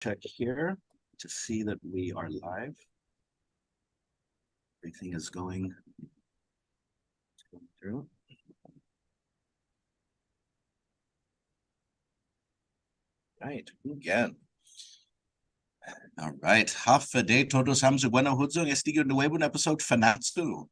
check here to see that we are live. Everything is going through. Right, again. All right. Hafa de todos hamzu bueno hudzo estigio nuevo episode Fanachu.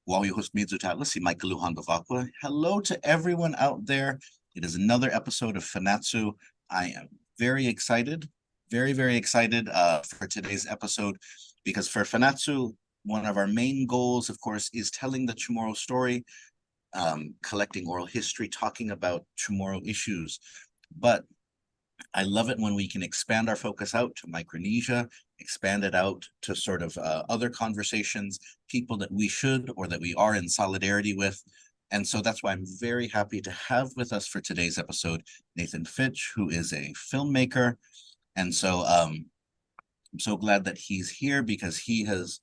While you host me si Michael Luhandovakwa. Hello to everyone out there. It is another episode of Fanachu. I am very excited, very excited for today's episode, because for Fanachu, one of our main goals, of course, is telling the Chamorro story, collecting oral history, talking about Chamorro issues. But I love it when we can expand our focus out to Micronesia, expand it out to sort of other conversations, people that we should or that we are in solidarity with. And so that's why I'm very happy to have with us for today's episode, Nathan Fitch, who is a filmmaker. And so I'm so glad that he's here, because he has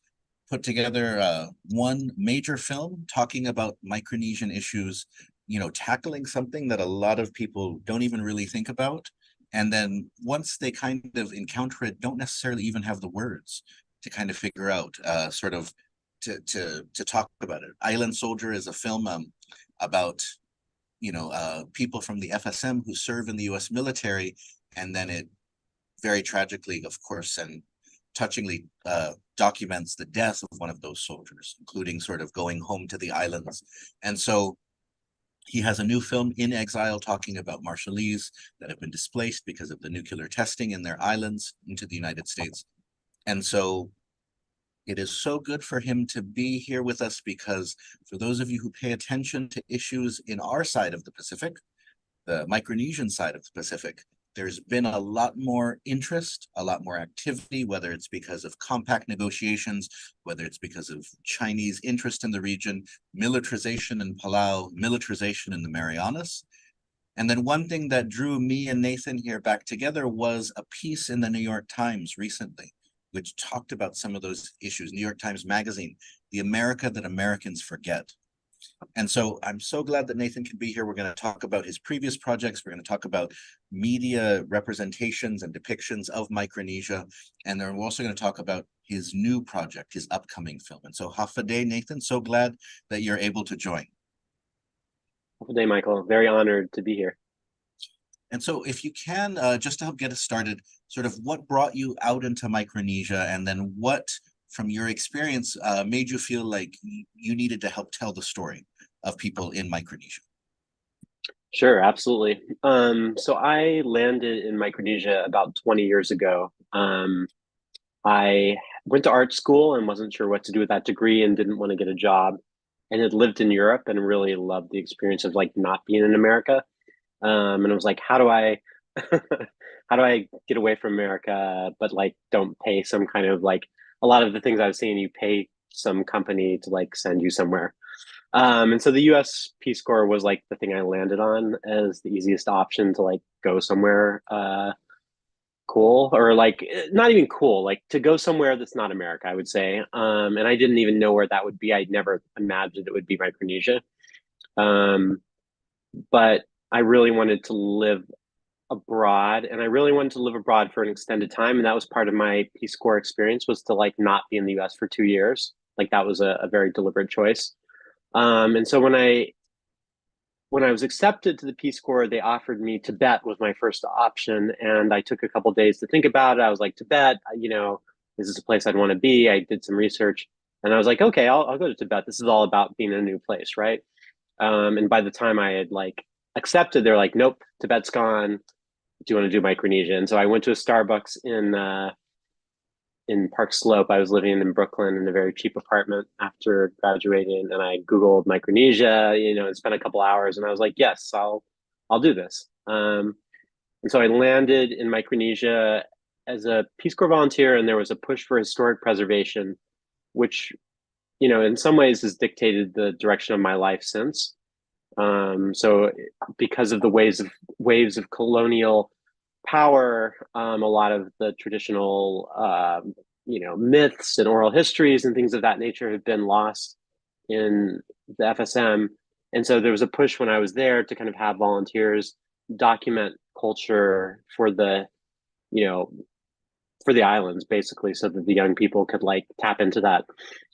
put together one major film talking about Micronesian issues, tackling something that a lot of people don't even really think about. And then once they kind of encounter it, don't necessarily even have the words to kind of figure out, to talk about it. Island Soldier is a film about, people from the FSM who serve in the US military. And then it very tragically, of course, and touchingly documents the death of one of those soldiers, including sort of going home to the islands. And so he has a new film, In Exile, talking about Marshallese that have been displaced because of the nuclear testing in their islands into the United States. And so it is so good for him to be here with us, because for those of you who pay attention to issues in our side of the Pacific, the Micronesian side of the Pacific, there's been a lot more interest, a lot more activity, whether it's because of compact negotiations, whether it's because of Chinese interest in the region, militarization in Palau, militarization in the Marianas. And then one thing that drew me and Nathan here back together was a piece in the New York Times recently, which talked about some of those issues. New York Times Magazine, The America That Americans Forget. And so I'm so glad that Nathan can be here. We're going to talk about his previous projects. We're going to talk about media representations and depictions of Micronesia. And then we're also going to talk about his new project, his upcoming film. And so Hafa day, Nathan, so glad that you're able to join. Hafa day, Michael. Very honored to be here. And so if you can, just to help get us started, sort of what brought you out into Micronesia, and then what from your experience made you feel like you needed to help tell the story of people in Micronesia? Sure, absolutely. So I landed in Micronesia about 20 years ago. I went to art school and wasn't sure what to do with that degree and didn't want to get a job, and had lived in Europe and really loved the experience of like not being in America. And I was like, how do I how do I get away from America but like don't pay some kind of like, a lot of the things I was seeing, you pay some company to like send you somewhere. And so the US Peace Corps was like the thing I landed on as the easiest option to like go somewhere cool, or like not even cool, like to go somewhere that's not America, I would say. And I didn't even know where that would be. I'd never imagined it would be Micronesia. But I really wanted to live abroad, and I really wanted to live abroad for an extended time. And that was part of my Peace Corps experience, was to like not be in the US for 2 years. Like that was a very deliberate choice. And so when I was accepted to the Peace Corps, they offered me Tibet was my first option. And I took a couple days to think about it. I was like, Tibet, this is a place I'd want to be. I did some research and I was like, okay, I'll go to Tibet. This is all about being in a new place, right? And by the time I had like accepted, they're like, nope, Tibet's gone. Do you want to do Micronesia? And so I went to a Starbucks in Park Slope. I was living in Brooklyn in a very cheap apartment after graduating, and I Googled Micronesia, and spent a couple hours, and I was like, yes, I'll do this. And so I landed in Micronesia as a Peace Corps volunteer, and there was a push for historic preservation, which, in some ways has dictated the direction of my life since. So because of the waves of colonial power, a lot of the traditional, myths and oral histories and things of that nature have been lost in the FSM. And so there was a push when I was there to kind of have volunteers document culture for the, for the islands, basically, so that the young people could like tap into that.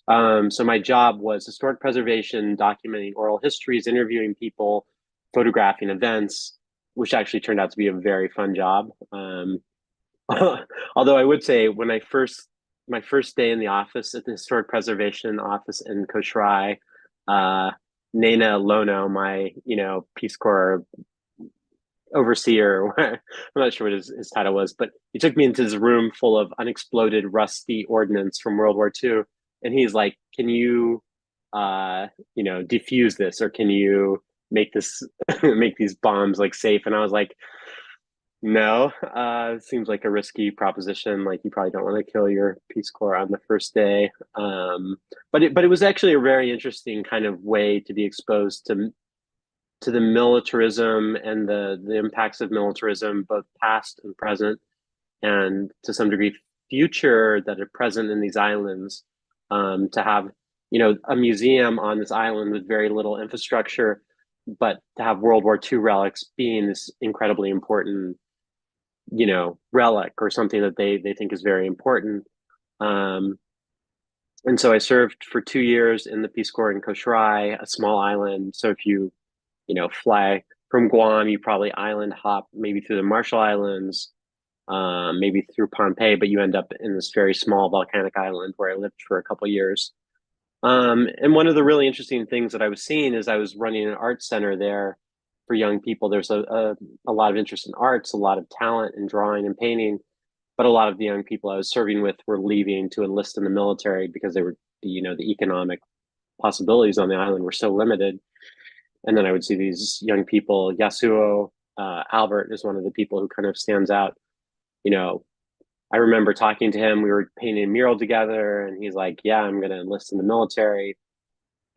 So my job was historic preservation, documenting oral histories, interviewing people, photographing events, which actually turned out to be a very fun job. Although I would say when my first day in the office at the historic preservation office in Koshrai, uh, Nana Lono, my Peace Corps overseer, I'm not sure what his title was, but he took me into this room full of unexploded, rusty ordnance from World War II, and he's like, "Can you, defuse this, or can you make this make these bombs like safe?" And I was like, no, it seems like a risky proposition. Like you probably don't want to kill your Peace Corps on the first day. But it was actually a very interesting kind of way to be exposed to the militarism and the impacts of militarism, both past and present, and to some degree future that are present in these islands. To have a museum on this island with very little infrastructure, but to have World War II relics being this incredibly important relic or something that they think is very important. And so I served for 2 years in the Peace Corps in Koshrai, a small island. So if you fly from Guam, you probably island hop maybe through the Marshall Islands, maybe through Pompeii, but you end up in this very small volcanic island where I lived for a couple of years. And one of the really interesting things that I was seeing is I was running an art center there for young people. There's a lot of interest in arts, a lot of talent in drawing and painting, but a lot of the young people I was serving with were leaving to enlist in the military because they were, the economic possibilities on the island were so limited. And then I would see these young people, Yasuo, Albert is one of the people who kind of stands out. I remember talking to him, we were painting a mural together, and he's like, yeah, I'm going to enlist in the military.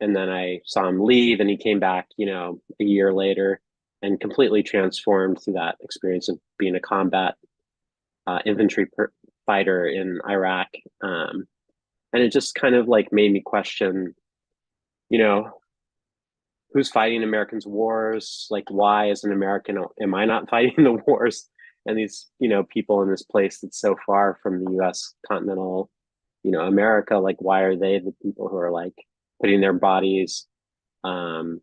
And then I saw him leave, and he came back, a year later and completely transformed through that experience of being a combat infantry fighter in Iraq. And it just kind of like made me question, who's fighting Americans' wars? Like, why, as an American, am I not fighting the wars? And these, people in this place that's so far from the U.S. continental, America, like, why are they the people who are like putting their bodies in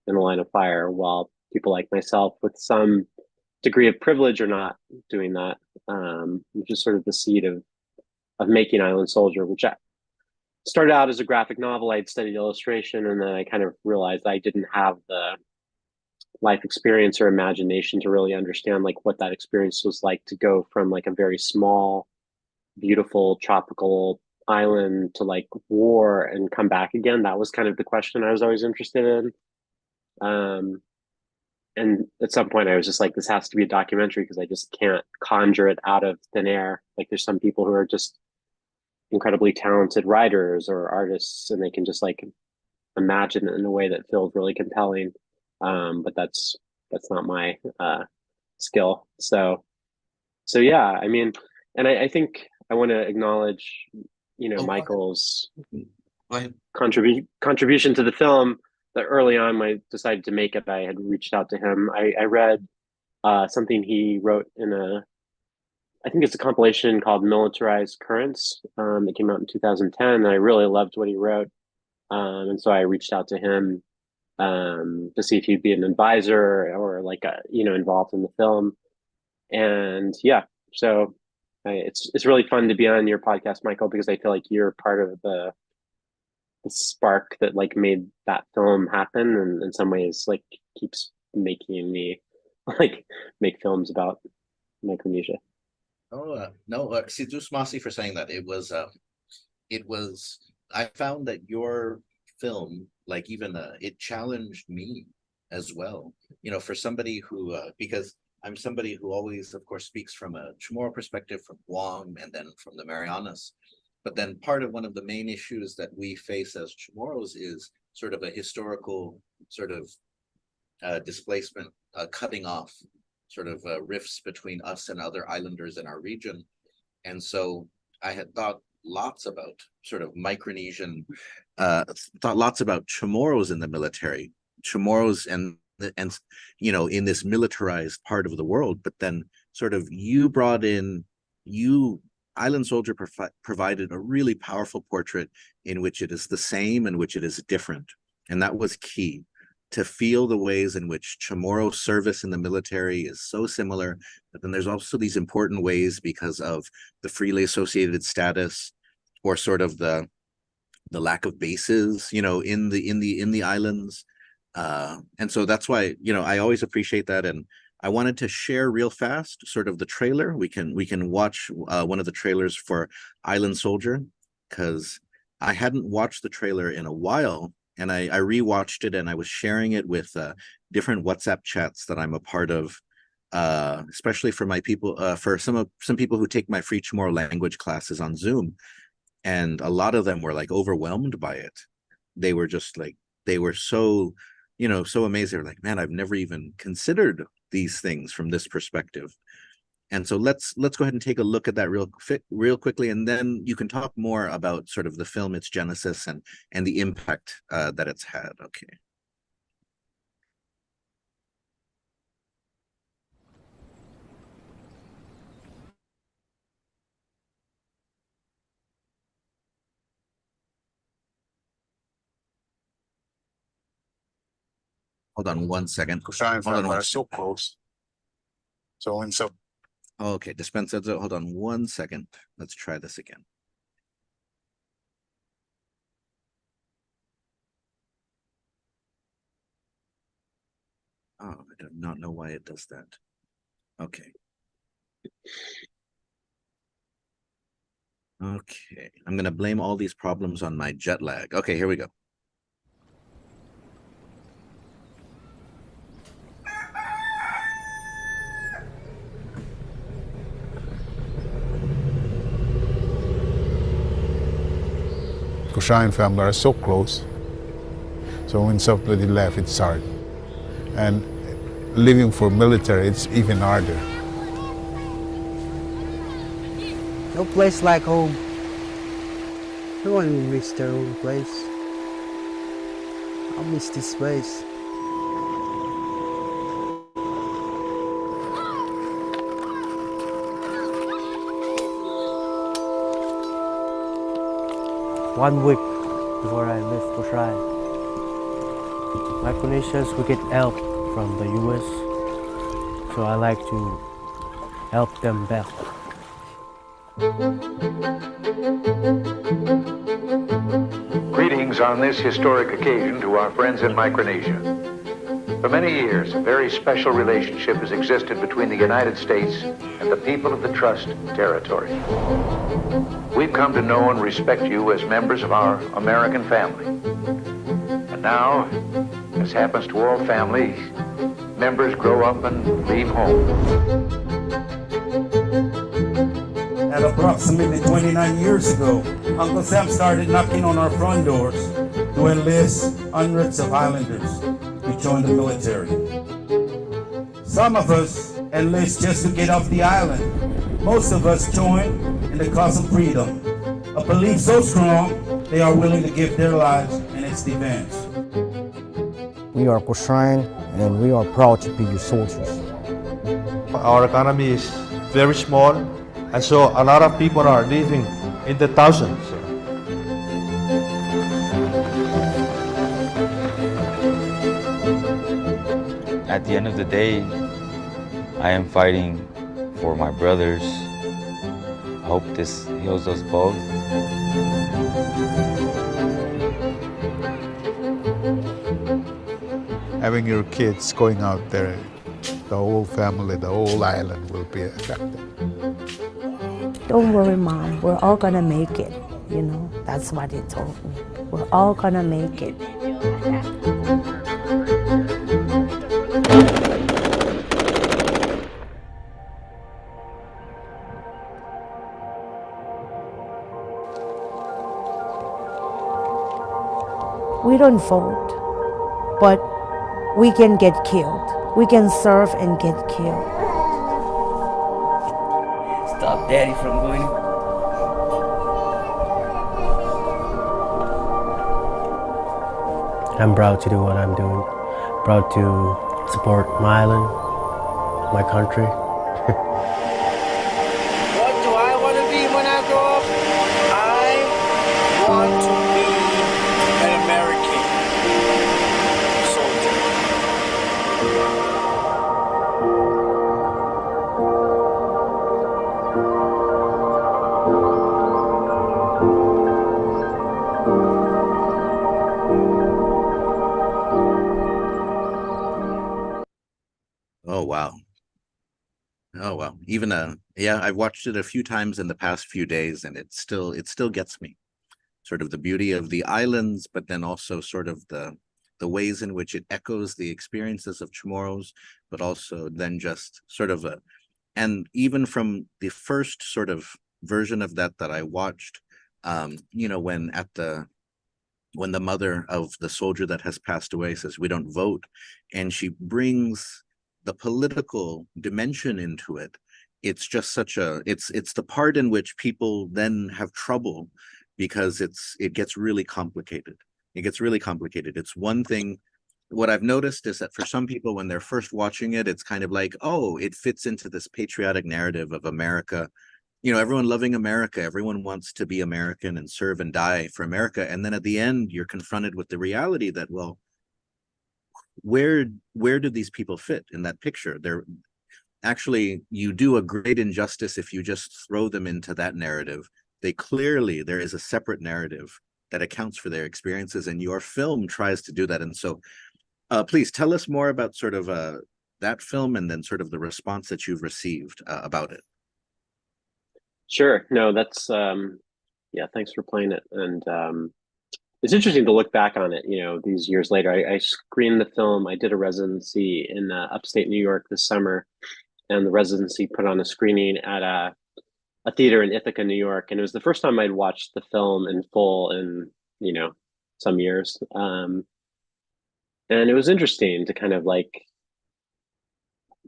the line of fire, while people like myself with some degree of privilege are not doing that? Which is sort of the seed of making Island Soldier, which I started out as a graphic novel. I'd studied illustration, and then I kind of realized I didn't have the life experience or imagination to really understand like what that experience was like to go from like a very small, beautiful tropical island to like war and come back again. That was kind of the question I was always interested in. And at some point I was just like, this has to be a documentary because I just can't conjure it out of thin air. Like there's some people who are just incredibly talented writers or artists, and they can just like imagine it in a way that feels really compelling. But that's not my skill. So yeah, I mean, and I think I want to acknowledge, Michael's contribution to the film. That early on when I decided to make it, I had reached out to him. I read something he wrote in I think it's a compilation called Militarized Currents that came out in 2010. And I really loved what he wrote. And so I reached out to him to see if he'd be an advisor or like, involved in the film. And yeah, so it's really fun to be on your podcast, Michael, because I feel like you're part of the spark that like made that film happen, and in some ways like keeps making me like make films about Micronesia. Oh, no, si tu smasi for saying that. I found that your film, like even it challenged me as well. For somebody who, because I'm somebody who always, of course, speaks from a Chamorro perspective, from Guam, and then from the Marianas. But then one of the main issues that we face as Chamorros is sort of a historical sort of displacement, cutting off sort of rifts between us and other islanders in our region. And so I had thought lots about sort of Micronesian, thought lots about Chamorros in the military, Chamorros and in this militarized part of the world. But then sort of you Island Soldier provided a really powerful portrait in which it is the same and which it is different. And that was key, to feel the ways in which Chamorro service in the military is so similar, but then there's also these important ways because of the freely associated status, or sort of the lack of bases, in the islands. And so that's why, I always appreciate that. And I wanted to share real fast sort of the trailer. We can watch one of the trailers for Island Soldier, because I hadn't watched the trailer in a while, and I rewatched it, and I was sharing it with different WhatsApp chats that I'm a part of, especially for my people, for some people who take my free Chamorro language classes on Zoom, and a lot of them were like overwhelmed by it. They were just like, they were so, so amazed. They were like, man, I've never even considered these things from this perspective. And so let's go ahead and take a look at that real quickly, and then you can talk more about sort of the film, its genesis, and the impact that it's had. Okay. Hold on one second. Hold on, so close. So Okay, dispenser. Hold on one second. Let's try this again. Oh, I do not know why it does that. Okay. Okay, I'm gonna blame all these problems on my jet lag. Okay, here we go. Kusha and family are so close. So when somebody left, it's hard. And living for military, it's even harder. No place like home. No one will miss their own place. I miss this place. One week before I left Kusha, Micronesians will get help from the US, so I like to help them back. Greetings on this historic occasion to our friends in Micronesia. For many years, a very special relationship has existed between the United States and the people of the Trust Territory. We've come to know and respect you as members of our American family. And now, as happens to all families, members grow up and leave home. At approximately 29 years ago, Uncle Sam started knocking on our front doors to enlist hundreds of islanders to join the military. Some of us enlist just to get off the island. Most of us join in the cause of freedom, a belief so strong they are willing to give their lives in its defense. We are Kushan and we are proud to be your soldiers. Our economy is very small, and so a lot of people are living in the thousands. At the end of the day, I am fighting for my brothers. I hope this heals us both. Having your kids going out there, the whole family, the whole island will be affected. Don't worry, Mom, we're all gonna make it, That's what he told me. We're all gonna make it. We don't vote, but we can get killed. We can serve and get killed. Stop Daddy from going. I'm proud to do what I'm doing. Proud to support my island, my country. What do I want to be when even yeah, I've watched it a few times in the past few days, and it still gets me. Sort of the beauty of the islands, but then also sort of the ways in which it echoes the experiences of Chamorros, but also then just sort of and even from the first sort of version of that I watched, you know, when the mother of the soldier that has passed away says, "We don't vote," and she brings the political dimension into it. It's just such a, it's the part in which people then have trouble, because it gets really complicated. It gets really complicated. It's one thing. What I've noticed is that for some people, when they're first watching it, it's kind of like, oh, it fits into this patriotic narrative of America. You know, everyone loving America, everyone wants to be American and serve and die for America. And then at the end, you're confronted with the reality that, well, where do these people fit in that picture? They're actually, you do a great injustice if you just throw them into that narrative. There is a separate narrative that accounts for their experiences, and your film tries to do that. And so please tell us more about sort of that film, and then sort of the response that you've received about it. Sure. No, that's yeah, thanks for playing it. And it's interesting to look back on it, you know, these years later. I screened the film. I did a residency in upstate New York this summer, and the residency put on a screening at a theater in Ithaca, New York, and it was the first time I'd watched the film in full in, you know, some years. And it was interesting to kind of like,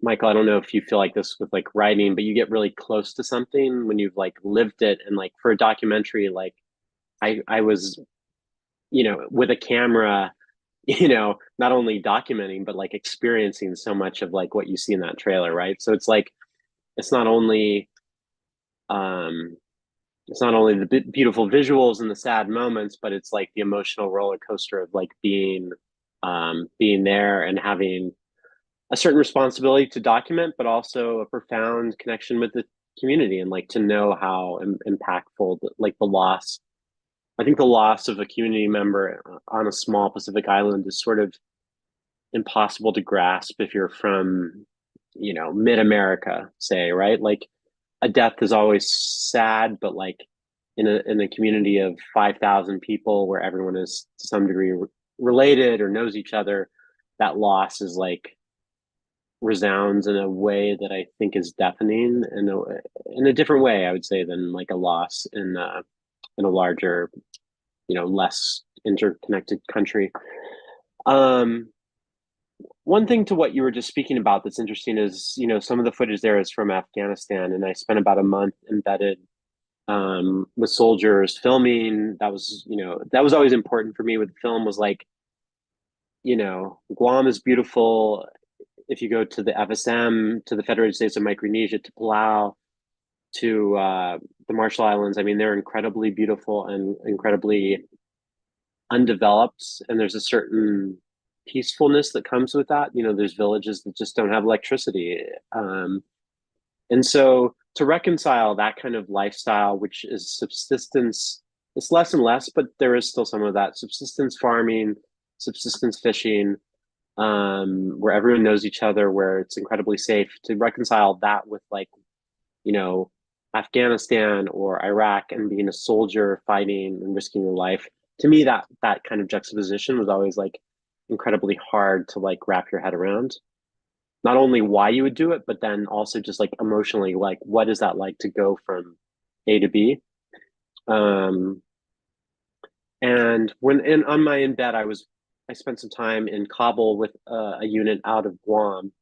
Michael, I don't know if you feel like this with like writing, but you get really close to something when you've like lived it. And like for a documentary, like I was, you know, with a camera, you know, not only documenting, but like experiencing so much of like what you see in that trailer, right? So it's like, it's not only the beautiful visuals and the sad moments, but it's like the emotional roller coaster of like being there and having a certain responsibility to document, but also a profound connection with the community, and like to know how impactful like the loss. I think the loss of a community member on a small Pacific island is sort of impossible to grasp if you're from, you know, mid-America, say, right? Like a death is always sad, but like in a community of 5,000 people where everyone is to some degree related or knows each other, that loss is like resounds in a way that I think is deafening in a different way, I would say, than like a loss in a larger, you know, less interconnected country. One thing to what you were just speaking about that's interesting is, you know, some of the footage there is from Afghanistan, and I spent about a month embedded with soldiers filming. That was, you know, that was always important for me with the film, was like, you know, Guam is beautiful. If you go to the FSM, to the Federated States of Micronesia, to Palau, to the Marshall Islands, I mean, they're incredibly beautiful and incredibly undeveloped. And there's a certain peacefulness that comes with that. You know, there's villages that just don't have electricity. And so to reconcile that kind of lifestyle, which is subsistence, it's less and less, but there is still some of that subsistence farming, subsistence fishing, where everyone knows each other, where it's incredibly safe, to reconcile that with like, you know, Afghanistan or Iraq and being a soldier fighting and risking your life. To me, that kind of juxtaposition was always like incredibly hard to like wrap your head around. Not only why you would do it, but then also just like emotionally, like what is that like to go from A to B? And on my embed, I spent some time in Kabul with a unit out of Guam,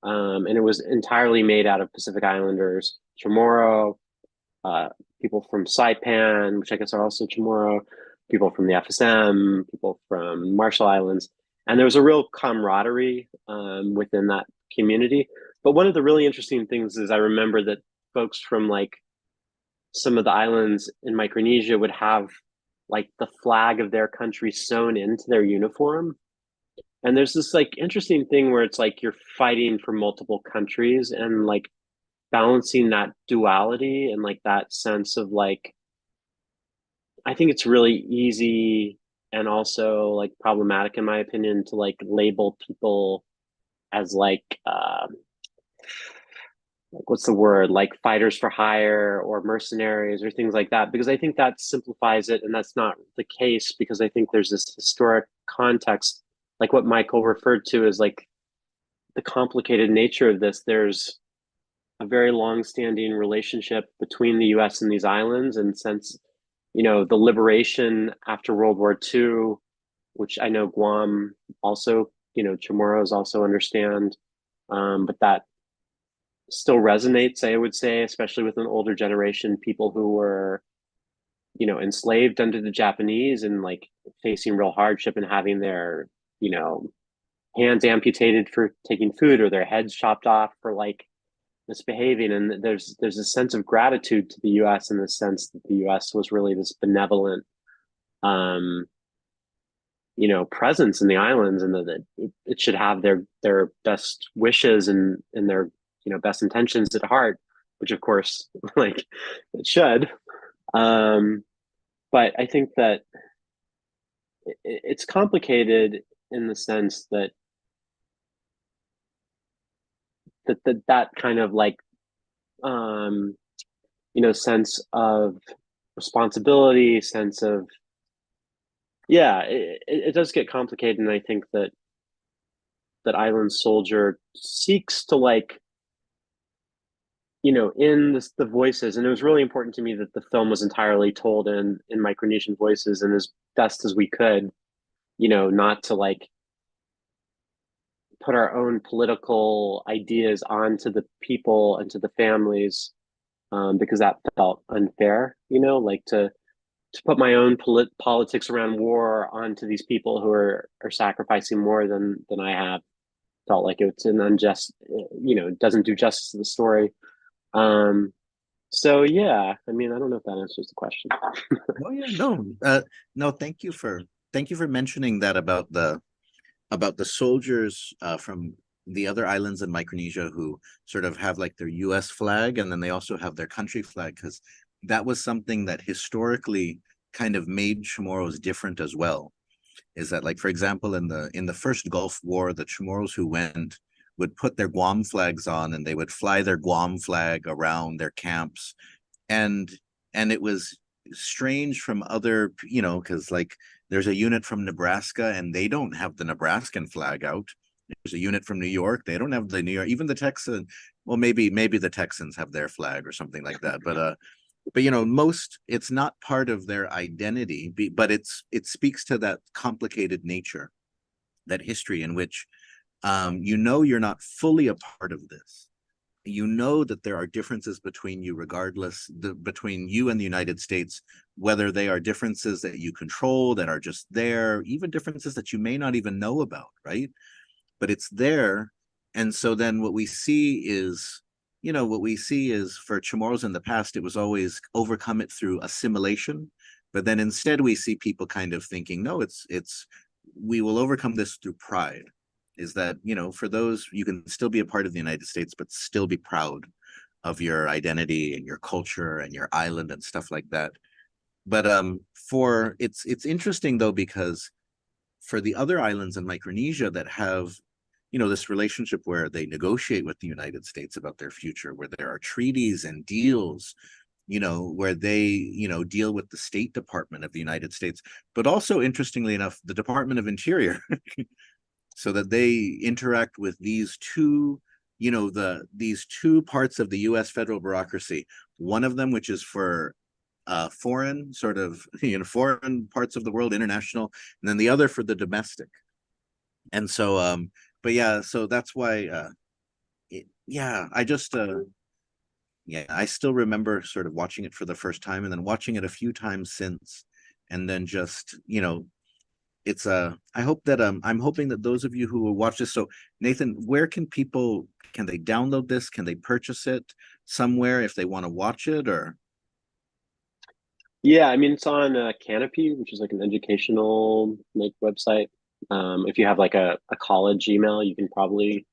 and it was entirely made out of Pacific Islanders, Chamorro, people from Saipan, which I guess are also Chamorro, people from the FSM, people from Marshall Islands, and there was a real camaraderie within that community. But one of the really interesting things is I remember that folks from like some of the islands in Micronesia would have like the flag of their country sewn into their uniform. And there's this like interesting thing where it's like you're fighting for multiple countries, and like balancing that duality and like that sense of like, I think it's really easy and also like problematic in my opinion to like label people as like like, what's the word, like fighters for hire or mercenaries or things like that, because I think that simplifies it, and that's not the case, because I think there's this historic context, like what Michael referred to as like the complicated nature of this. There's a very long-standing relationship between the US and these islands, and since, you know, the liberation after World War II, which I know Guam also, you know, Chamorros also understand, but that still resonates, I would say, especially with an older generation, people who were, you know, enslaved under the Japanese and like facing real hardship and having their, you know, hands amputated for taking food or their heads chopped off for like misbehaving. And there's a sense of gratitude to the US in the sense that the US was really this benevolent you know, presence in the islands, and that it should have their best wishes and their, you know, best intentions at heart, which of course like it should. But I think that it's complicated in the sense that that kind of like you know, sense of responsibility, sense of, yeah, it does get complicated. And I think that Island Soldier seeks to, like, you know, in this, the voices, and it was really important to me that the film was entirely told in Micronesian voices and as best as we could, you know, not to like put our own political ideas onto the people and to the families, because that felt unfair, you know, like to put my own politics around war onto these people who are sacrificing more than I have, felt like it's an unjust, you know, it doesn't do justice to the story. So yeah, I mean, I don't know if that answers the question. Oh yeah, no, thank you for mentioning that about the soldiers from the other islands in Micronesia who sort of have like their US flag, and then they also have their country flag, because that was something that historically kind of made Chamorros different as well. Is that, like, for example, in the first Gulf War, the Chamorros who went would put their Guam flags on, and they would fly their Guam flag around their camps, and it was strange from other, you know, because like there's a unit from Nebraska and they don't have the Nebraskan flag out. There's a unit from New York, they don't have the New York, even the Texan, well, maybe the Texans have their flag or something like that, but you know, most, it's not part of their identity, but it speaks to that complicated nature, that history in which you know, you're not fully a part of this. You know that there are differences between you, regardless, between you and the United States, whether they are differences that you control, that are just there, even differences that you may not even know about, right? But it's there. And so then what we see is, you know, for Chamorros in the past, it was always overcome it through assimilation. But then instead we see people kind of thinking, no, we will overcome this through pride. Is that, you know, for those, you can still be a part of the United States, but still be proud of your identity and your culture and your island and stuff like that. But it's interesting though, because for the other islands in Micronesia that have, you know, this relationship where they negotiate with the United States about their future, where there are treaties and deals, you know, where they, you know, deal with the State Department of the United States, but also, interestingly enough, the Department of Interior, so that they interact with these two, you know, these two parts of the US federal bureaucracy, one of them which is for foreign, sort of, you know, foreign parts of the world, international, and then the other for the domestic. And so but yeah, so that's why I still remember sort of watching it for the first time and then watching it a few times since, and then just, you know, it's I hope that I'm hoping that those of you who will watch this, so Nathan, where can they download this? Can they purchase it somewhere if they want to watch it? Or yeah, I mean, it's on Canopy, which is like an educational like website. If you have like a college email, you can probably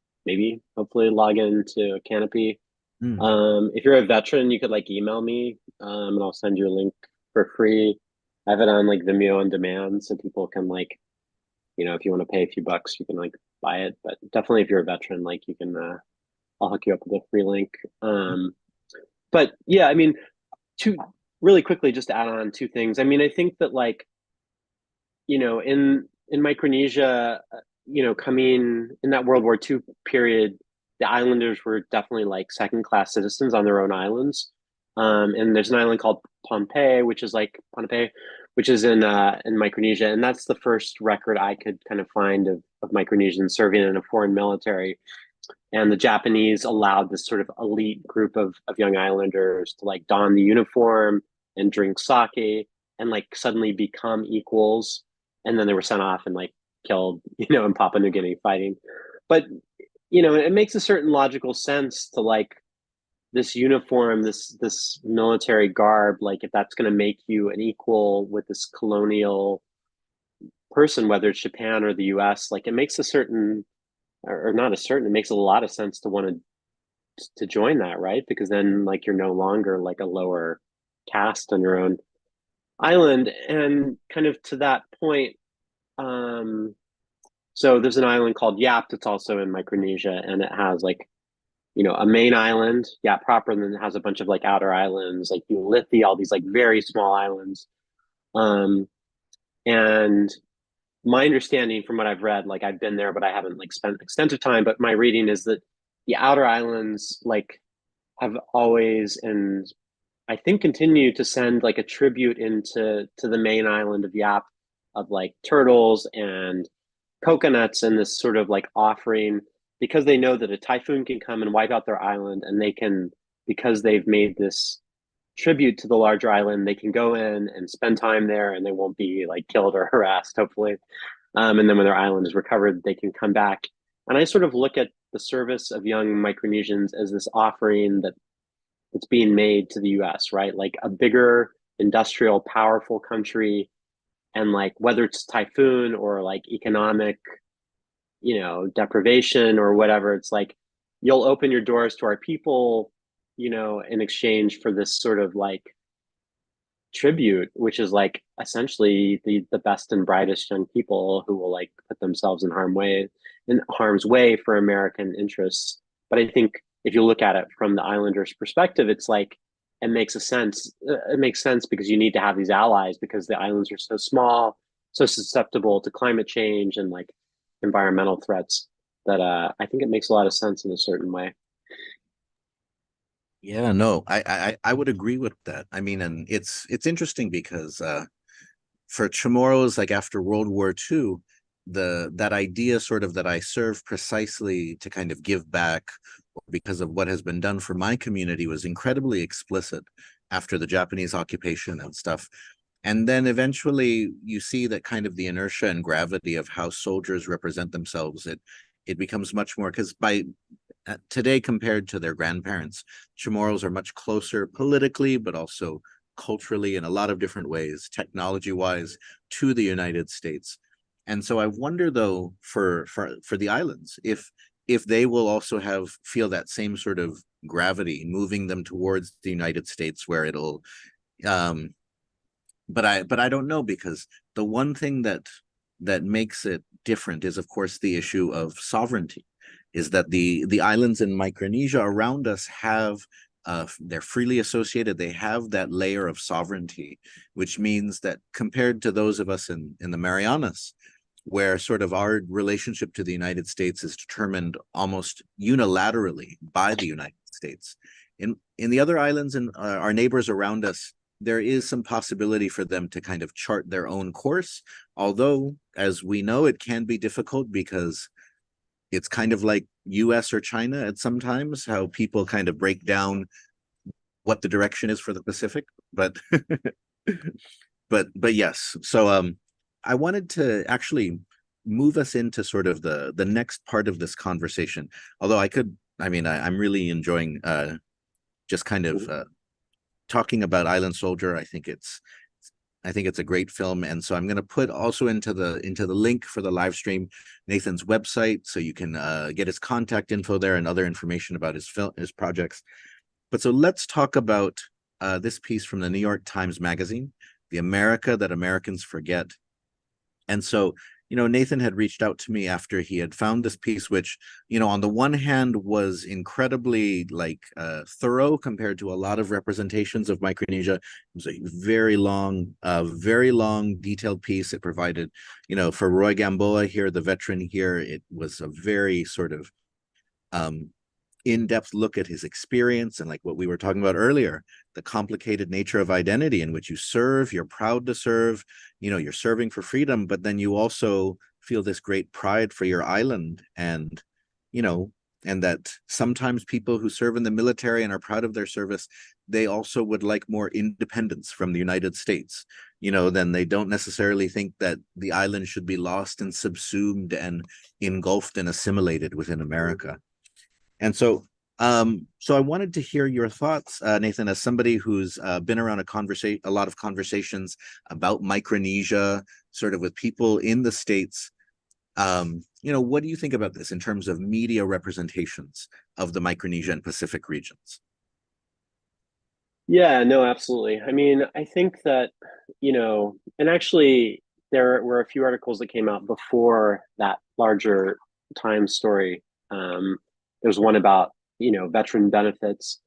hopefully log into Canopy. If you're a veteran, you could like email me, and I'll send you a link for free. I have it on like Vimeo on demand, so people can, like, you know, if you want to pay a few bucks, you can like buy it. But definitely, if you're a veteran, like, you can I'll hook you up with a free link. But yeah, I mean, really quickly, just to add on two things. I mean, I think that like, you know, in Micronesia, you know, coming in that World War II period, the islanders were definitely like second-class citizens on their own islands. And there's an island called Pohnpei, which is in Micronesia, and that's the first record I could kind of find of Micronesians serving in a foreign military. And the Japanese allowed this sort of elite group of young islanders to like don the uniform and drink sake and like suddenly become equals. And then they were sent off and like killed, you know, in Papua New Guinea fighting. But, you know, it makes a certain logical sense to like this uniform, this military garb, like if that's going to make you an equal with this colonial person, whether it's Japan or the US, like it makes a certain, or not a certain, it makes a lot of sense to want to join that, right? Because then like you're no longer like a lower caste on your own island. And kind of to that point, so there's an island called Yap that's also in Micronesia, and it has like, you know, a main island, Yap proper, and then it has a bunch of like outer islands, like Ulithi, all these like very small islands. And my understanding from what I've read, like I've been there, but I haven't like spent extensive time, but my reading is that the outer islands like have always, and I think continue to send like a tribute into the main island of Yap of like turtles and coconuts and this sort of like offering, because they know that a typhoon can come and wipe out their island, and they can, because they've made this tribute to the larger island, they can go in and spend time there and they won't be like killed or harassed, hopefully. And then when their island is recovered, they can come back. And I sort of look at the service of young Micronesians as this offering that's being made to the US, right? Like a bigger, industrial, powerful country. And like whether it's typhoon or like economic, you know, deprivation or whatever, it's like you'll open your doors to our people, you know, in exchange for this sort of like tribute, which is like essentially the best and brightest young people who will like put themselves in harm's way for American interests. But I think if you look at it from the Islanders' perspective, it's like it makes sense. It makes sense because you need to have these allies because the islands are so small, so susceptible to climate change and like environmental threats that I think it makes a lot of sense in a certain way. Yeah, no, I would agree with that. I mean, and it's interesting because for Chamorros, like after World War II, that idea sort of that I serve precisely to kind of give back because of what has been done for my community was incredibly explicit after the Japanese occupation and stuff. And then eventually you see that kind of the inertia and gravity of how soldiers represent themselves, it becomes much more, because by today compared to their grandparents, Chamorros are much closer politically, but also culturally in a lot of different ways, technology-wise, to the United States. And so I wonder, though, for the islands, if they will also feel that same sort of gravity moving them towards the United States, where it'll but I don't know, because the one thing that makes it different is, of course, the issue of sovereignty, is that the islands in Micronesia around us have they're freely associated. They have that layer of sovereignty, which means that compared to those of us in the Marianas, where sort of our relationship to the United States is determined almost unilaterally by the United States, in the other islands and our neighbors around us, there is some possibility for them to kind of chart their own course. Although, as we know, it can be difficult because it's kind of like US or China at sometimes, how people kind of break down what the direction is for the Pacific. But but yes. So I wanted to actually move us into sort of the next part of this conversation. Although I'm really enjoying just kind of talking about Island Soldier. I think it's a great film, and so I'm going to put also into the link for the live stream Nathan's website, so you can get his contact info there and other information about his projects. But so let's talk about this piece from the New York Times Magazine, "The America That Americans Forget." And so Nathan had reached out to me after he had found this piece, which, on the one hand was incredibly thorough compared to a lot of representations of Micronesia. It was a very long, detailed piece. It provided, for Roy Gamboa here, the veteran here, it was a very sort of in-depth look at his experience and like what we were talking about earlier, the complicated nature of identity in which you serve, you're proud to serve, you're serving for freedom, but then you also feel this great pride for your island, and and that sometimes people who serve in the military and are proud of their service, they also would like more independence from the United States. Then they don't necessarily think that the island should be lost and subsumed and engulfed and assimilated within America. And so I wanted to hear your thoughts, Nathan, as somebody who's been around a lot of conversations about Micronesia, sort of with people in the States. What do you think about this in terms of media representations of the Micronesia and Pacific regions? Yeah, no, absolutely. I mean, I think that, and actually there were a few articles that came out before that larger Times story. There's one about, veteran benefits,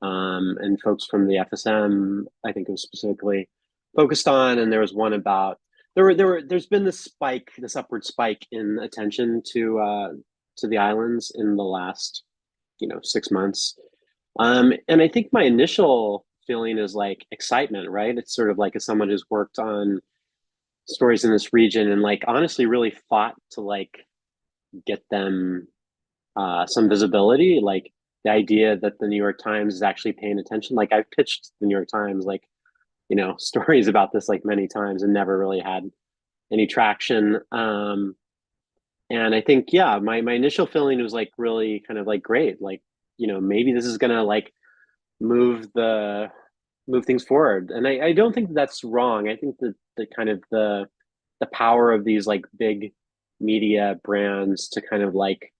and folks from the FSM, I think it was specifically focused on, and there was one about, there's been this upward spike in attention to the islands in the last, 6 months. And I think my initial feeling is like excitement, right? It's sort of like as someone who's worked on stories in this region and like honestly really fought to like get them some visibility, like the idea that the New York Times is actually paying attention. Like I've pitched the New York Times, like, stories about this like many times and never really had any traction. And I think, yeah, my initial feeling was like really kind of like great, like, maybe this is gonna like move things forward. And I don't think that's wrong. I think that the kind of the power of these like big media brands to kind of like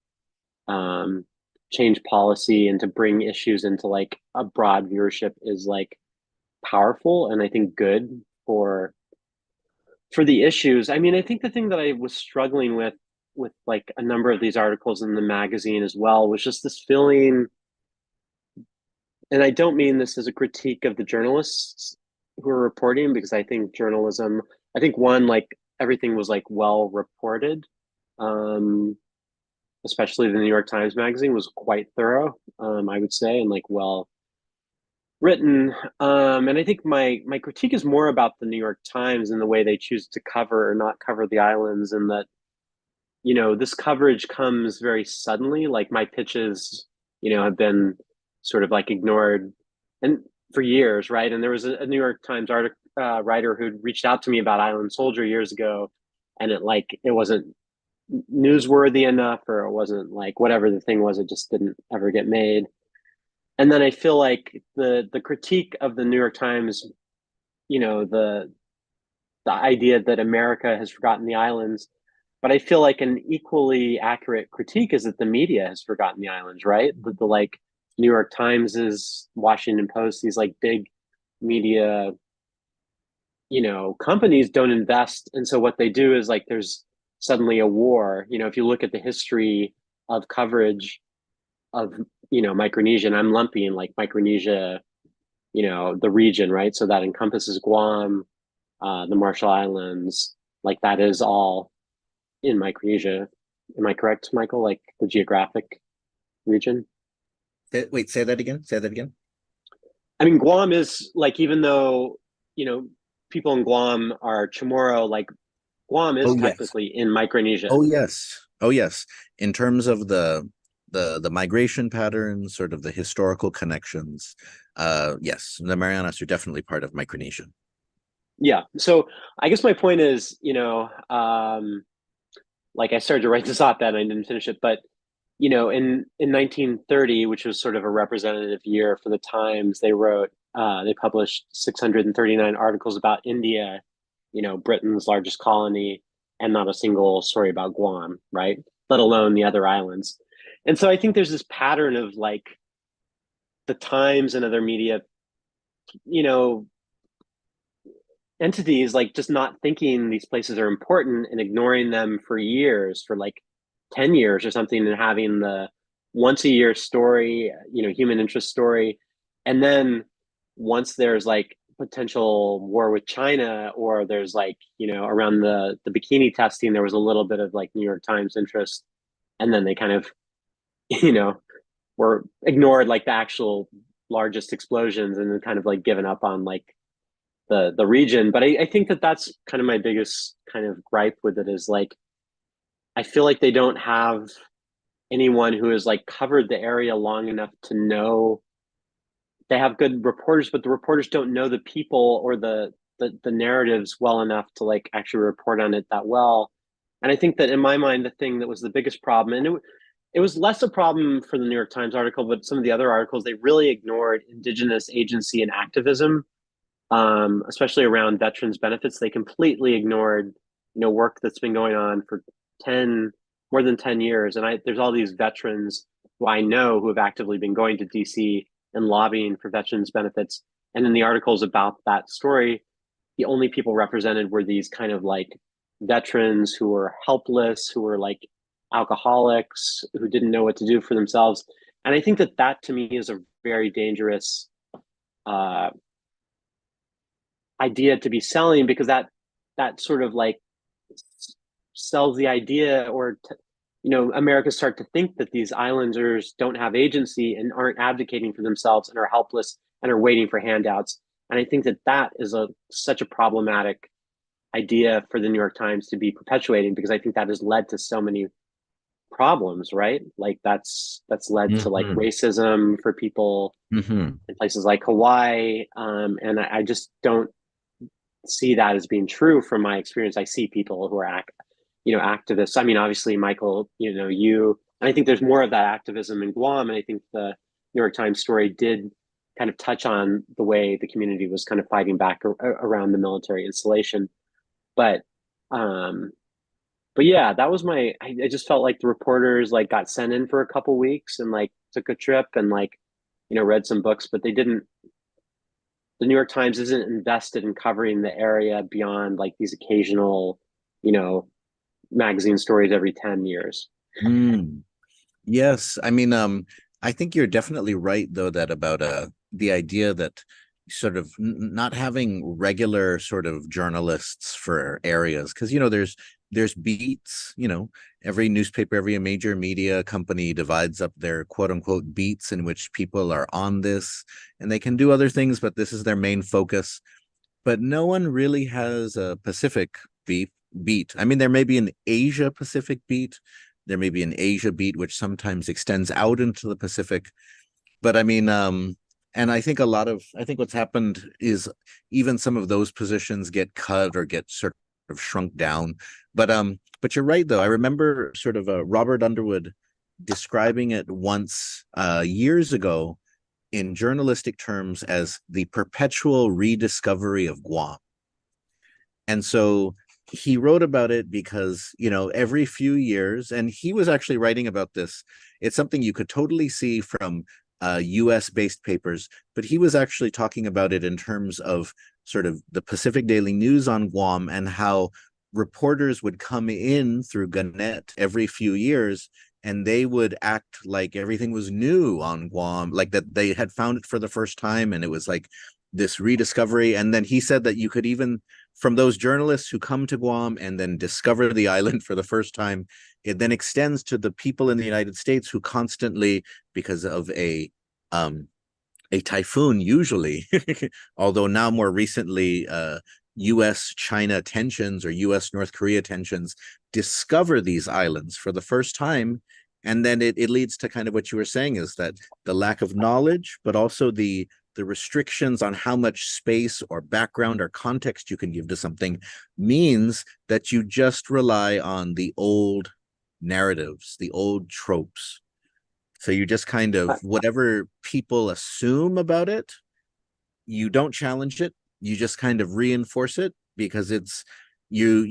change policy and to bring issues into like a broad viewership is like powerful, and I think good for the issues. I mean, I think the thing that I was struggling with like a number of these articles in the magazine as well was just this feeling, and I don't mean this as a critique of the journalists who are reporting, because I think journalism, I think one, like everything was like well reported, especially the New York Times magazine was quite thorough, I would say, and like well written. And I think my critique is more about the New York Times and the way they choose to cover or not cover the islands, and that, this coverage comes very suddenly. Like my pitches, have been sort of like ignored and for years, right? And there was a New York Times writer who reached out to me about Island Soldier years ago, and it wasn't newsworthy enough, or it wasn't like whatever the thing was, it just didn't ever get made. And then I feel like the critique of the New York Times, the idea that America has forgotten the islands, but I feel like an equally accurate critique is that the media has forgotten the islands, right? The like New York Times, is Washington Post, these like big media, companies don't invest. And so what they do is like there's suddenly a war. If you look at the history of coverage of, Micronesia, and I'm lumping like Micronesia, the region, right? So that encompasses Guam, the Marshall Islands, like that is all in Micronesia. Am I correct, Michael? Like the geographic region? Wait, say that again. I mean, Guam is like, even though, people in Guam are Chamorro, like Guam is technically in Micronesia. Oh yes. In terms of the migration patterns, sort of the historical connections, yes, the Marianas are definitely part of Micronesia. Yeah. So I guess my point is, like I started to write this op-ed and I didn't finish it, but in 1930, which was sort of a representative year for the Times, they published 639 articles about India, Britain's largest colony, and not a single story about Guam, right? Let alone the other islands. And so I think there's this pattern of like the Times and other media, entities, like just not thinking these places are important and ignoring them for years, for like 10 years or something, and having the once a year story, human interest story. And then once there's like potential war with China, or there's like, around the bikini testing, there was a little bit of like New York Times interest. And then they kind of, were ignored like the actual largest explosions, and then kind of like given up on like the region. But I think that that's kind of my biggest kind of gripe with it, is like, I feel like they don't have anyone who has like covered the area long enough to know. They have good reporters, but the reporters don't know the people or the narratives well enough to like actually report on it that well. And I think that in my mind, the thing that was the biggest problem, and it was less a problem for the New York Times article, but some of the other articles, they really ignored indigenous agency and activism, especially around veterans benefits. They completely ignored, work that's been going on for more than 10 years. And there's all these veterans who I know who have actively been going to DC and lobbying for veterans benefits. And in the articles about that story, the only people represented were these kind of like veterans who were helpless, who were like alcoholics, who didn't know what to do for themselves. And I think that to me is a very dangerous idea to be selling, because that sort of like sells the idea, or Americans start to think that these islanders don't have agency and aren't advocating for themselves and are helpless and are waiting for handouts. And I think that is such a problematic idea for the New York Times to be perpetuating, because I think that has led to so many problems, right? Like that's led to like racism for people in places like Hawaii. And I just don't see that as being true from my experience. I see people who are activists. I mean, obviously, Michael, you, and I think there's more of that activism in Guam. And I think the New York Times story did kind of touch on the way the community was kind of fighting back around the military installation. But yeah, that was I just felt like the reporters like got sent in for a couple weeks and like took a trip and like, read some books, but the New York Times isn't invested in covering the area beyond like these occasional, magazine stories every 10 years. Yes. I mean, I think you're definitely right, though, that about the idea that sort of not having regular sort of journalists for areas, because there's beats, every newspaper, every major media company divides up their quote unquote beats in which people are on this, and they can do other things, but this is their main focus. But no one really has a Pacific beat. I mean, there may be an Asia Pacific beat, there may be an Asia beat which sometimes extends out into the Pacific, but I mean, and I think what's happened is even some of those positions get cut or get sort of shrunk down. But you're right, though. I remember sort of Robert Underwood describing it once years ago in journalistic terms as the perpetual rediscovery of Guam. And so he wrote about it because, every few years, and he was actually writing about this. It's something you could totally see from US-based papers, but he was actually talking about it in terms of sort of the Pacific Daily News on Guam, and how reporters would come in through Gannett every few years, and they would act like everything was new on Guam, like that they had found it for the first time, and it was like this rediscovery. And then he said that you could even, from those journalists who come to Guam and then discover the island for the first time, it then extends to the people in the United States who constantly, because of a typhoon usually, although now more recently US-China tensions or US-North Korea tensions, discover these islands for the first time. And then it leads to kind of what you were saying, is that the lack of knowledge, but also the restrictions on how much space or background or context you can give to something, means that you just rely on the old narratives, the old tropes. So you just kind of, whatever people assume about it, you don't challenge it, you just kind of reinforce it, because it's you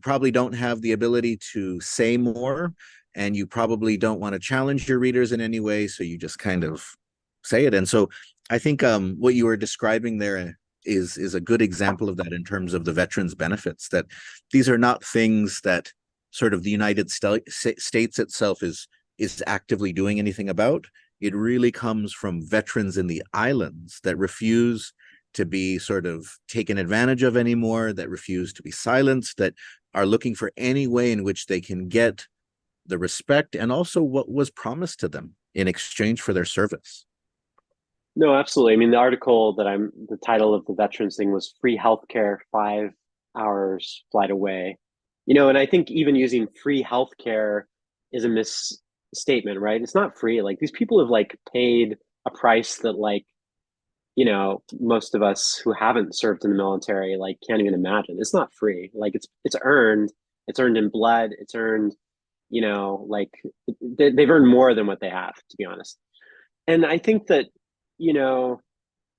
probably don't have the ability to say more, and you probably don't want to challenge your readers in any way, so you just kind of say it. And so I think what you were describing there is a good example of that in terms of the veterans benefits, that these are not things that sort of the United States itself is actively doing anything about. It really comes from veterans in the islands that refuse to be sort of taken advantage of anymore, that refuse to be silenced, that are looking for any way in which they can get the respect and also what was promised to them in exchange for their service. No, absolutely. I mean, the title of the veterans thing was free healthcare, 5 hours flight away. And I think even using free healthcare is a misstatement, right? It's not free. Like, these people have like paid a price that, like, most of us who haven't served in the military like can't even imagine. It's not free. Like, it's earned. It's earned in blood. It's earned, like they've earned more than what they have, to be honest. And I think that,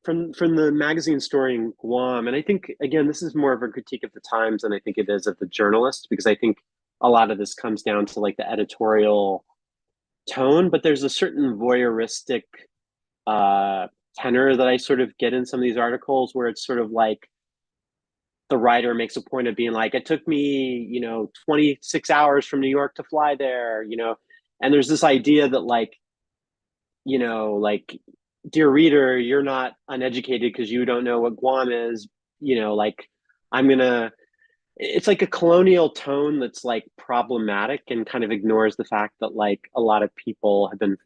from the magazine story in Guam, and I think, again, this is more of a critique of the Times than I think it is of the journalist, because I think a lot of this comes down to like the editorial tone, but there's a certain voyeuristic tenor that I sort of get in some of these articles, where it's sort of like the writer makes a point of being like, it took me, 26 hours from New York to fly there, and there's this idea that like, like, dear reader, you're not uneducated because you don't know what Guam is, like, it's like a colonial tone that's like problematic and kind of ignores the fact that like a lot of people have been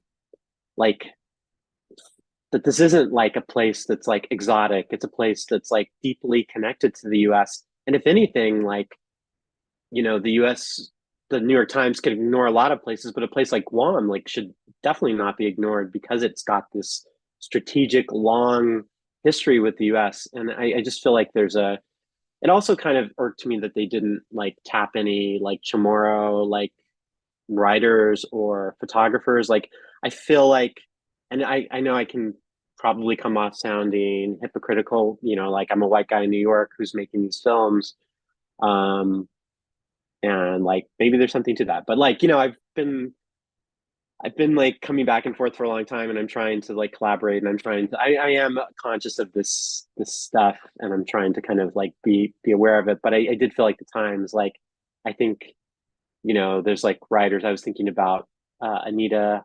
like, that this isn't like a place that's like exotic. It's a place that's like deeply connected to the US. And if anything, like, the US, the New York Times could ignore a lot of places, but a place like Guam like should definitely not be ignored because it's got this strategic long history with the US. And I just feel like it also kind of irked me that they didn't like tap any like Chamorro like writers or photographers. Like, I feel like, and I know I can probably come off sounding hypocritical, like I'm a white guy in New York who's making these films. And like, maybe there's something to that, but like, I've been like coming back and forth for a long time, and I'm trying to like collaborate, and I am conscious of this stuff, and I'm trying to kind of like be aware of it. But I did feel like the Times, like, I think, there's like writers. I was thinking about Anita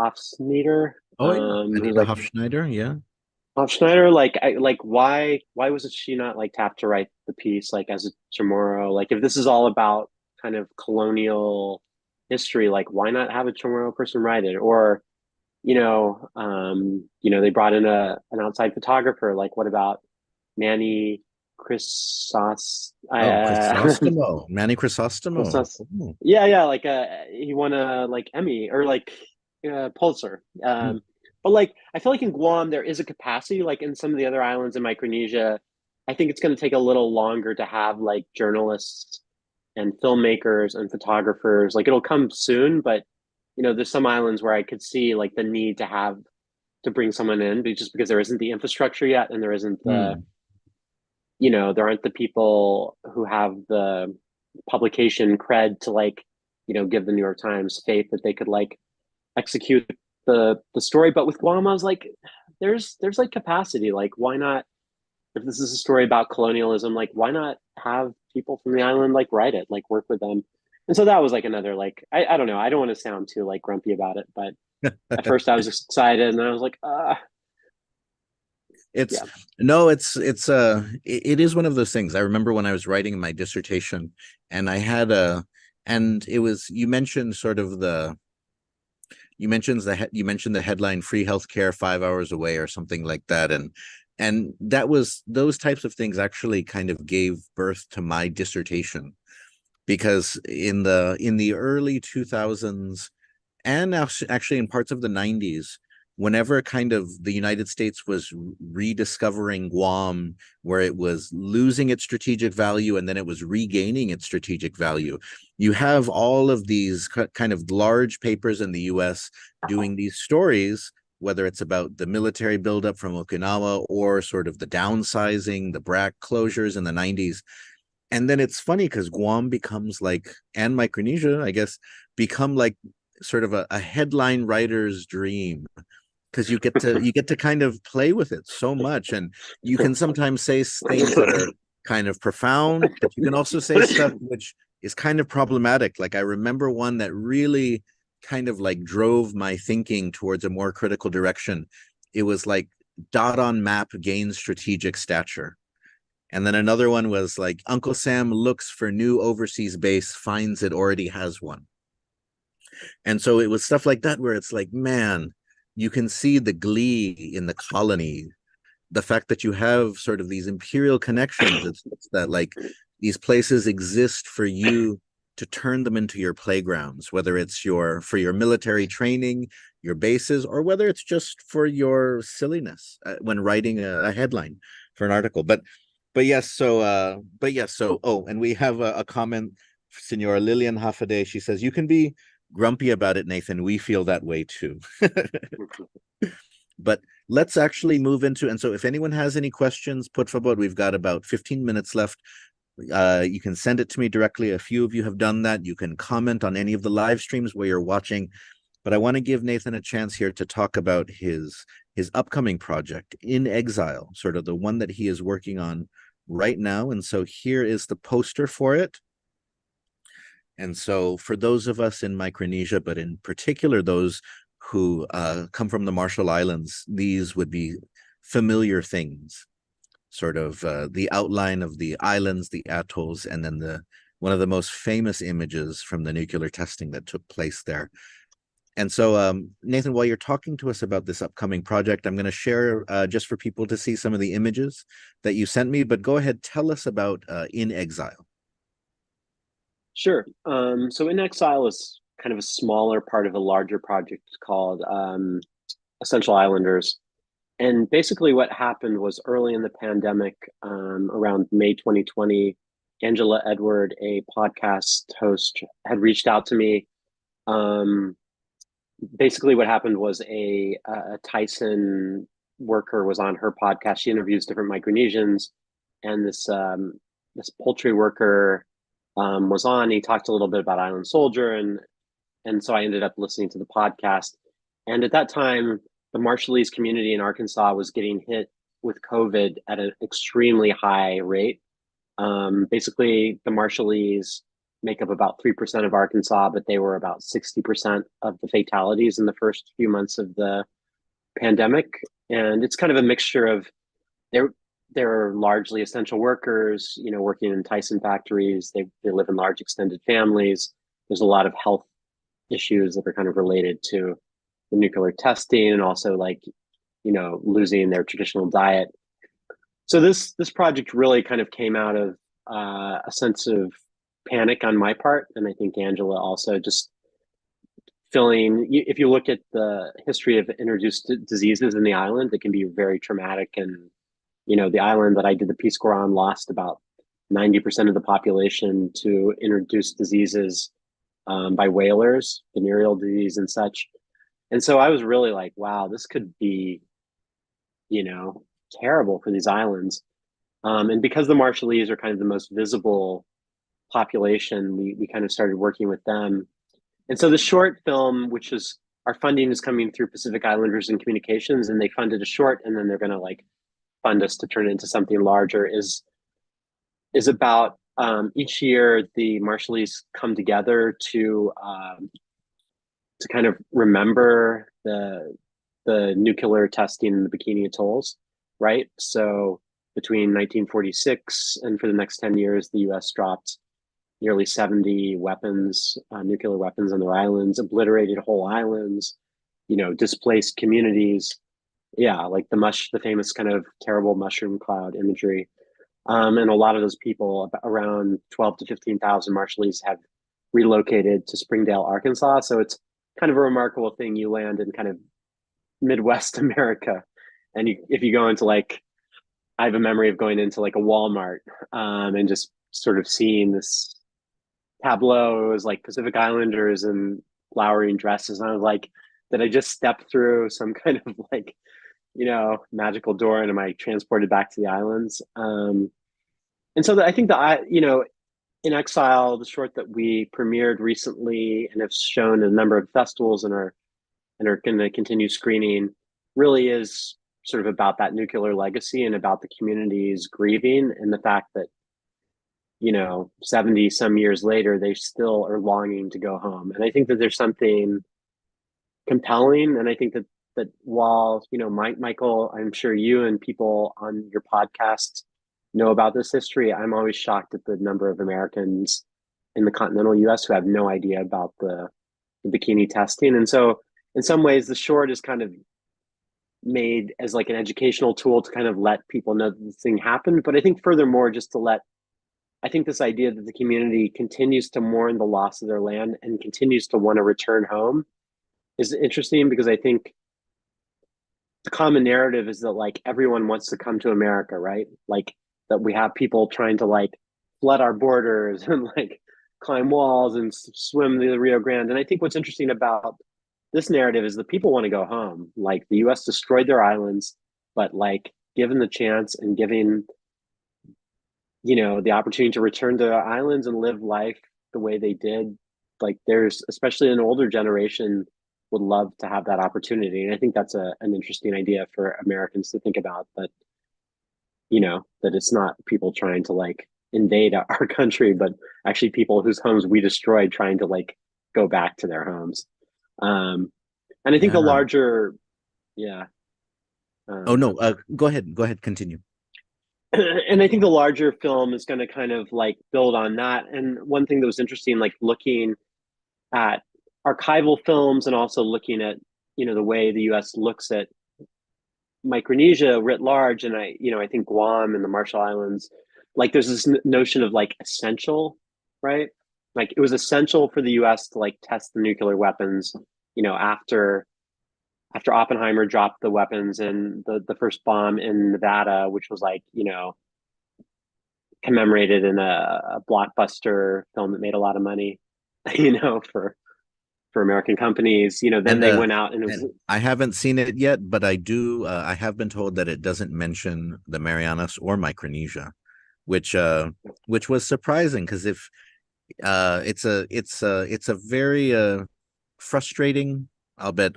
Hofschneider. Anita like, Hofschneider, yeah. Hofschneider, like, why wasn't she not like tapped to write the piece like as a Chamorro? Like, if this is all about kind of colonial history, like, why not have a Chamorro person write it? Or, they brought in an outside photographer. Like, what about Manny Crisostomo. Manny Crisostomo. Yeah, like he won a like Emmy or like Pulitzer. But like, I feel like in Guam there is a capacity, like in some of the other islands in Micronesia. I think it's going to take a little longer to have like journalists and filmmakers and photographers. Like, it'll come soon, but there's some islands where I could see like the need to bring someone in, just because there isn't the infrastructure yet, and there isn't the there aren't the people who have the publication cred to like, give the New York Times faith that they could like execute the story. But with Guam, I was like, there's like capacity. Like, why not? If this is a story about colonialism, like, why not have people from the island like write it, like work with them? And so that was like another like, I don't know. I don't want to sound too like grumpy about it, but at first I was excited, and then I was like, It is one of those things. I remember when I was writing my dissertation, and I had you mentioned the headline, free healthcare 5 hours away or something like that. And that was, those types of things actually kind of gave birth to my dissertation, because in the early 2000s and actually in parts of the 90s, whenever kind of the United States was rediscovering Guam, where it was losing its strategic value and then it was regaining its strategic value, you have all of these kind of large papers in the US doing these stories, whether it's about the military buildup from Okinawa or sort of the downsizing, the BRAC closures in the 90s. And then it's funny because Guam becomes like, and Micronesia, I guess, become like sort of a headline writer's dream, because you get to kind of play with it so much, and you can sometimes say things that are kind of profound, but you can also say stuff which is kind of problematic. Like I remember one that really kind of like drove my thinking towards a more critical direction. It was like dot on map gains strategic stature. And then another one was like Uncle Sam looks for new overseas base, finds it already has one. And so it was stuff like that where it's like, man, you can see the glee in the colony, the fact that you have sort of these imperial connections. It's that like these places exist for you to turn them into your playgrounds, whether it's for your military training, your bases, or whether it's just for your silliness when writing a headline for an article. But yes, so oh, and we have a comment, Senora Lillian Hafade. She says, you can be grumpy about it, Nathan. We feel that way too. But let's actually move into, and so if anyone has any questions, por favor, we've got about 15 minutes left. You can send it to me directly. A few of you have done that. You can comment on any of the live streams where you're watching. But I want to give Nathan a chance here to talk about his upcoming project, In Exile, sort of the one that he is working on right now. And so here is the poster for it. And so for those of us in Micronesia, but in particular those who come from the Marshall Islands, these would be familiar things. Sort of the outline of the islands, the atolls, and then one of the most famous images from the nuclear testing that took place there. And so, Nathan, while you're talking to us about this upcoming project, I'm going to share just for people to see some of the images that you sent me, but go ahead, tell us about In Exile. Sure. So In Exile is kind of a smaller part of a larger project called Essential Islanders. And basically what happened was early in the pandemic, around May 2020, Angela Edward, a podcast host, had reached out to me. Basically what happened was a Tyson worker was on her podcast. She interviews different Micronesians, and this poultry worker was on. He talked a little bit about Island Soldier, and so I ended up listening to the podcast. And at that time, the Marshallese community in Arkansas was getting hit with COVID at an extremely high rate. Basically, the Marshallese make up about 3% of Arkansas, but they were about 60% of the fatalities in the first few months of the pandemic. And it's kind of a mixture of they're largely essential workers, working in Tyson factories. They live in large extended families. There's a lot of health issues that are kind of related to the nuclear testing, and also losing their traditional diet. So this project really kind of came out of a sense of panic on my part, and I think Angela also, just feeling, if you look at the history of introduced diseases in the island, it can be very traumatic. And the island that I did the Peace Corps on lost about 90% of the population to introduced diseases by whalers, venereal disease and such. And so I was really like, wow, this could be, terrible for these islands. And because the Marshallese are kind of the most visible population, we kind of started working with them. And so the short film, which is, our funding is coming through Pacific Islanders and Communications, and they funded a short, and then they're going to fund us to turn it into something larger, is about each year the Marshallese come together to kind of remember the nuclear testing in the Bikini Atolls, right? So between 1946 and for the next 10 years, the US dropped nearly 70 weapons, nuclear weapons on their islands, obliterated whole islands, displaced communities. Yeah, like the famous kind of terrible mushroom cloud imagery. And a lot of those people, around 12 to 15,000 Marshallese, have relocated to Springdale, Arkansas. So it's kind of a remarkable thing. You land in kind of Midwest America, and if you go into I have a memory of going into a Walmart and just sort of seeing this tableau. It was Pacific Islanders in flowering dresses, and I was like, did I just step through some kind of magical door, and am I transported back to the islands? And so I think In Exile, the short that we premiered recently and have shown a number of festivals and are going to continue screening, really is sort of about that nuclear legacy and about the communities grieving, and the fact that, 70 some years later, they still are longing to go home. And I think that there's something compelling. And I think that while, Michael, I'm sure you and people on your podcast know about this history, I'm always shocked at the number of Americans in the continental US who have no idea about the bikini testing. And so in some ways, the short is kind of made as like an educational tool to kind of let people know that this thing happened. But I think furthermore, just to I think this idea that the community continues to mourn the loss of their land and continues to want to return home is interesting, because I think the common narrative is that like everyone wants to come to America, right? Like that we have people trying to like flood our borders and like climb walls and swim the Rio Grande. And I think what's interesting about this narrative is that people want to go home. Like the US destroyed their islands, but like given the chance and giving, the opportunity to return to their islands and live life the way they did, like there's, especially an older generation, would love to have that opportunity. And I think that's an interesting idea for Americans to think about, that, that it's not people trying to like invade our country, but actually people whose homes we destroyed trying to like go back to their homes. And I think the larger, oh no, go ahead, continue. And I think the larger film is going to kind of like build on that. And one thing that was interesting, like looking at archival films and also looking at, the way the US looks at Micronesia writ large. And I think Guam and the Marshall Islands, like there's this notion of like essential, right? Like it was essential for the US to like test the nuclear weapons, after Oppenheimer dropped the weapons and the first bomb in Nevada, which was like, commemorated in a blockbuster film that made a lot of money, for American companies, then they went out and it was... I haven't seen it yet, but I do. I have been told that it doesn't mention the Marianas or Micronesia, which was surprising, because if it's a very frustrating, I'll bet,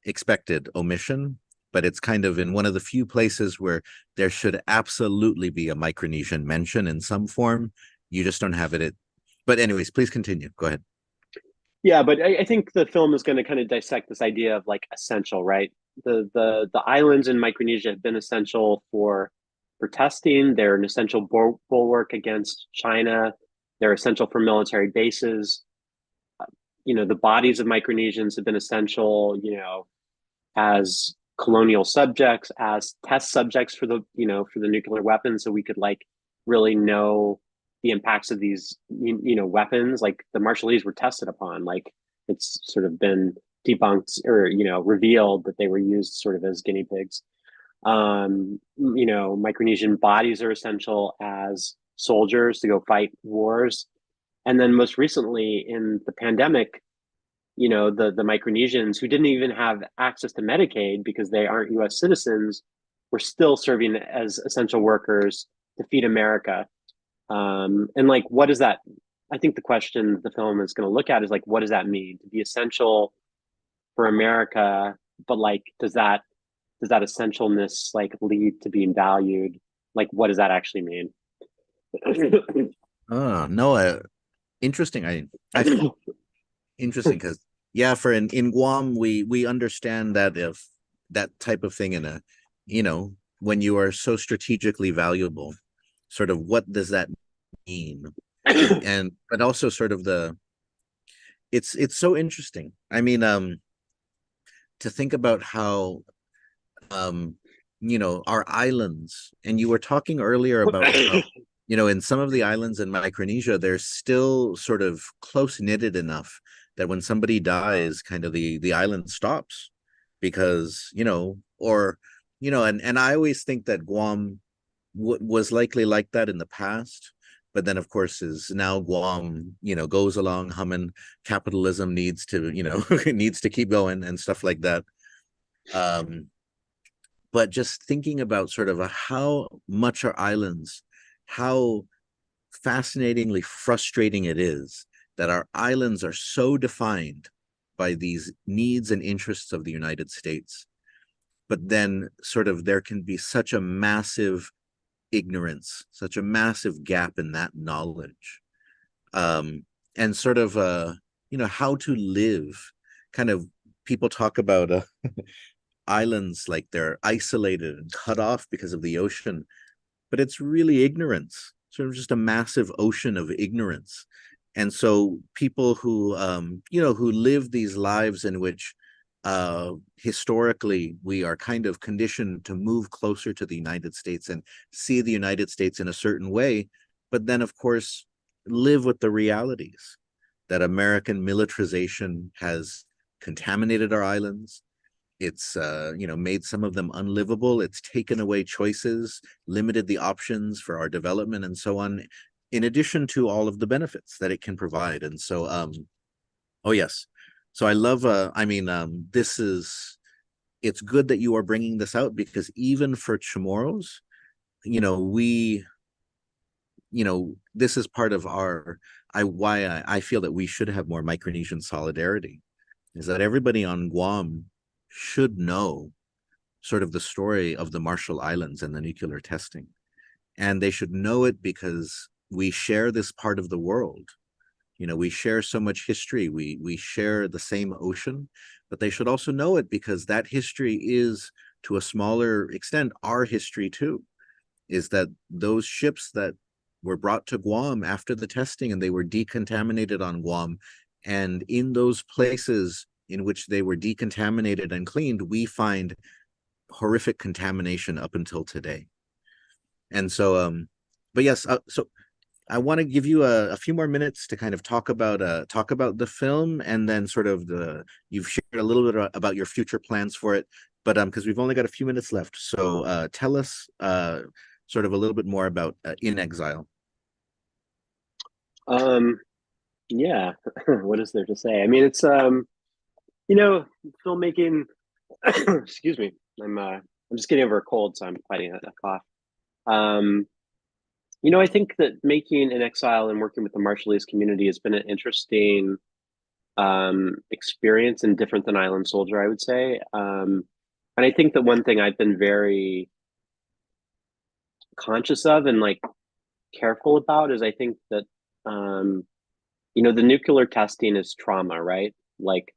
expected omission, but it's kind of in one of the few places where there should absolutely be a Micronesian mention in some form. You just don't have it. But anyways, please continue. Go ahead. Yeah, but I think the film is going to kind of dissect this idea of like essential, right? The islands in Micronesia have been essential for testing. They're an essential bulwark against China. They're essential for military bases. The bodies of Micronesians have been essential, as colonial subjects, as test subjects for the nuclear weapons, so we could like really know the impacts of these, weapons. Like the Marshallese were tested upon, like it's sort of been debunked or, revealed that they were used sort of as guinea pigs. Micronesian bodies are essential as soldiers to go fight wars. And then most recently in the pandemic, the Micronesians who didn't even have access to Medicaid because they aren't US citizens were still serving as essential workers to feed America. And like, what is that? I think the question the film is going to look at is like, what does that mean to be essential for America? But like, does that essentialness like lead to being valued? Like, what does that actually mean? Oh no, interesting. I interesting, because for in Guam we understand that if that type of thing in a when you are so strategically valuable, sort of what does that mean? And but also sort of it's so interesting. I mean, to think about how our islands, and you were talking earlier about how in some of the islands in Micronesia, they're still sort of close knitted enough that when somebody dies, kind of the island stops, because and I always think that Guam was likely like that in the past, but then of course is now Guam goes along humming, capitalism needs to needs to keep going and stuff like that. But just thinking about sort of how much our islands, how fascinatingly frustrating it is that our islands are so defined by these needs and interests of the United States. but then sort of there can be such a massive ignorance, such a massive gap in that knowledge. And sort of, how to live. Kind of, people talk about islands like they're isolated and cut off because of the ocean, but it's really ignorance, sort of just a massive ocean of ignorance. And so people who, who live these lives in which historically we are kind of conditioned to move closer to the United States and see the United States in a certain way, but then of course live with the realities that American militarization has contaminated our islands. It's made some of them unlivable. It's taken away choices, limited the options for our development, and so on, in addition to all of the benefits that it can provide. And so oh yes, so I love it's good that you are bringing this out, because even for Chamorros, this is part of why I feel that we should have more Micronesian solidarity, is that everybody on Guam should know sort of the story of the Marshall Islands and the nuclear testing. And they should know it because we share this part of the world. We share so much history. We share the same ocean, but they should also know it because that history is, to a smaller extent, our history too, is that those ships that were brought to Guam after the testing and they were decontaminated on Guam, and in those places in which they were decontaminated and cleaned, we find horrific contamination up until today. And so, but yes, so I want to give you a few more minutes to kind of talk about the film, and then sort of you've shared a little bit about your future plans for it, but because we've only got a few minutes left, so tell us sort of a little bit more about In Exile. Yeah, what is there to say? I mean, it's filmmaking. Excuse me, I'm just getting over a cold, so I'm fighting a cough. I think that making In Exile and working with the Marshallese community has been an interesting experience and different than Island Soldier, I would say. And I think that one thing I've been very conscious of and like careful about is I think that the nuclear testing is trauma, right? Like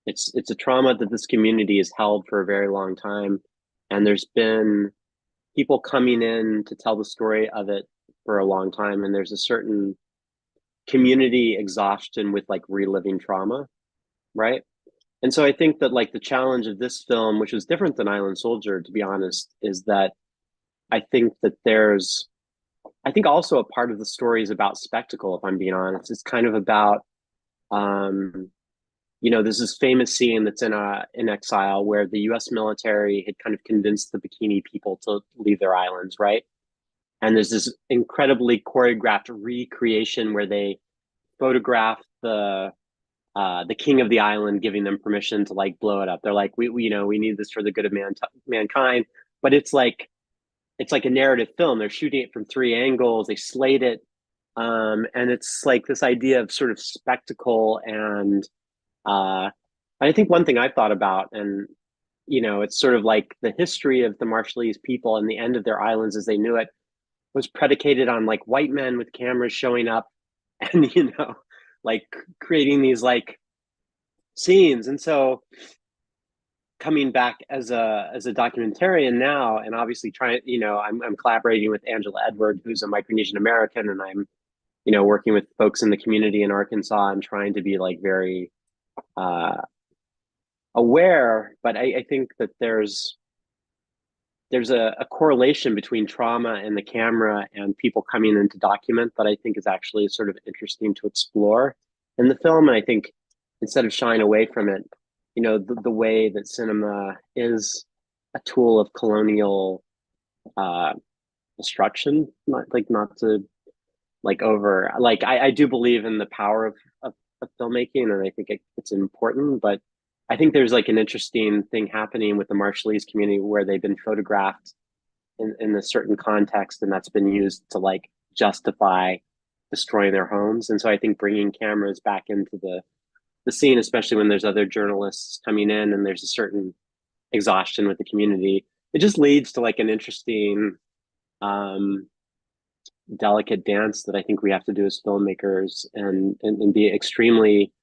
it's a trauma that this community has held for a very long time, and there's been people coming in to tell the story of it for a long time, and there's a certain community exhaustion with like reliving trauma, right? And so I think that like the challenge of this film, which is different than Island Soldier, to be honest, is that I think that I think also a part of the story is about spectacle, if I'm being honest. It's kind of about there's this famous scene that's in Exile where the US military had kind of convinced the Bikini people to leave their islands, right? And there's this incredibly choreographed recreation where they photograph the king of the island, giving them permission to like blow it up. They're like, we need this for the good of mankind. But it's like a narrative film. They're shooting it from 3 angles. They slate it, and it's like this idea of sort of spectacle. And I think one thing I've thought about, and it's sort of like the history of the Marshallese people and the end of their islands as they knew it was predicated on like white men with cameras showing up and like creating these like scenes. And so coming back as a documentarian now, and obviously trying, I'm collaborating with Angela Edward, who's a Micronesian American, and I'm working with folks in the community in Arkansas and trying to be like very aware. But I think that there's a correlation between trauma and the camera and people coming in to document that I think is actually sort of interesting to explore in the film. And I think instead of shying away from it, the way that cinema is a tool of colonial destruction, not to I do believe in the power of filmmaking, and I think it's important, but I think there's like an interesting thing happening with the Marshallese community where they've been photographed in a certain context, and that's been used to like justify destroying their homes. And so I think bringing cameras back into the scene, especially when there's other journalists coming in, and there's a certain exhaustion with the community, it just leads to like an interesting, delicate dance that I think we have to do as filmmakers, and be extremely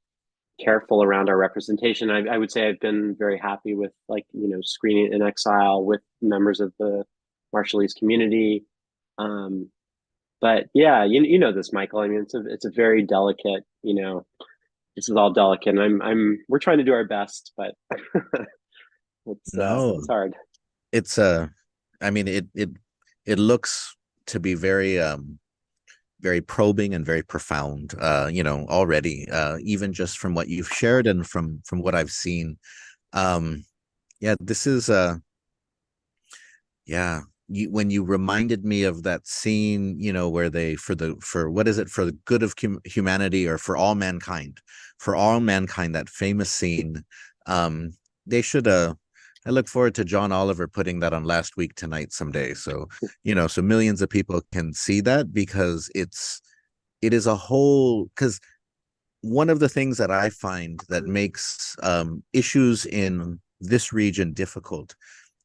careful around our representation. I would say I've been very happy with, like, screening in Exile with members of the Marshallese community. But yeah, you know this, Michael. I mean, it's a very delicate, this is all delicate, and we're trying to do our best, but it's hard. It's I mean, it looks to be very very probing and very profound, already, even just from what you've shared and from what I've seen. Yeah, this is when you reminded me of that scene, where they, for what is it, for the good of humanity, or for all mankind, that famous scene. They should I look forward to John Oliver putting that on Last Week Tonight someday, so so millions of people can see that, because it is a whole, because one of the things that I find that makes issues in this region difficult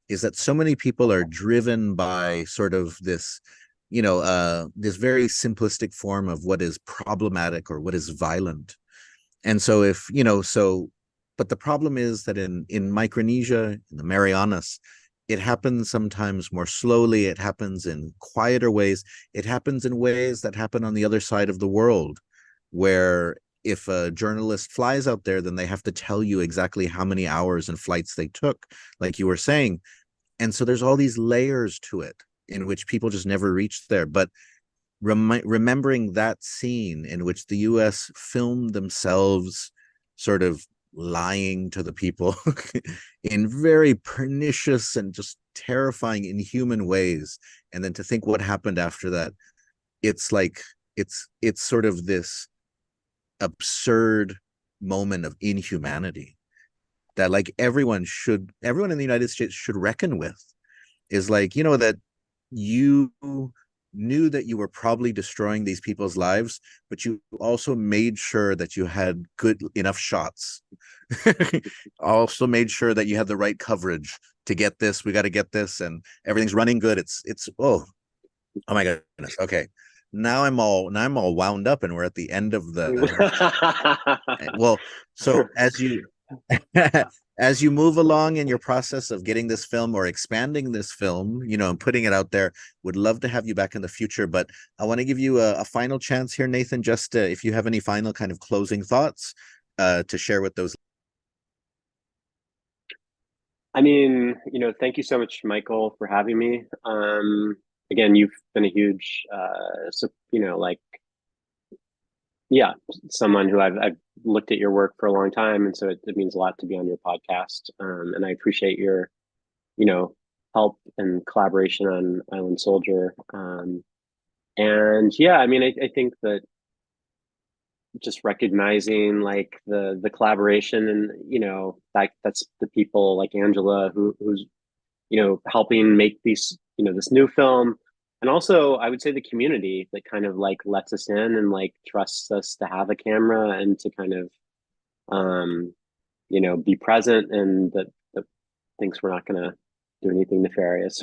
is that so many people are driven by sort of this, this very simplistic form of what is problematic or what is violent. And so but the problem is that in Micronesia, in the Marianas, it happens sometimes more slowly. It happens in quieter ways. It happens in ways that happen on the other side of the world, where if a journalist flies out there, then they have to tell you exactly how many hours and flights they took, like you were saying. And so there's all these layers to it in which people just never reach there. But remembering that scene in which the US filmed themselves sort of lying to the people in very pernicious and just terrifying, inhuman ways, and then to think what happened after that, it's like it's sort of this absurd moment of inhumanity that, like, everyone in the United States should reckon with. Is like, that you knew that you were probably destroying these people's lives, but you also made sure that you had good enough shots. Also made sure that you had the right coverage to get this. We got to get this, and everything's running good. It's oh my goodness. Okay, now I'm all wound up, and we're at the end of the well, so as you move along in your process of getting this film or expanding this film, and putting it out there, would love to have you back in the future. But I want to give you a final chance here, Nathan, just if you have any final kind of closing thoughts to share with those. I mean, thank you so much, Michael, for having me. Again, you've been a huge, someone who I've looked at your work for a long time, and so it means a lot to be on your podcast. And I appreciate your, help and collaboration on Island Soldier. And yeah, I mean, I think that just recognizing like the collaboration, and that's the people like Angela who's helping make these this new film. And also, I would say the community that kind of like lets us in and like trusts us to have a camera and to kind of, be present, and that thinks we're not going to do anything nefarious.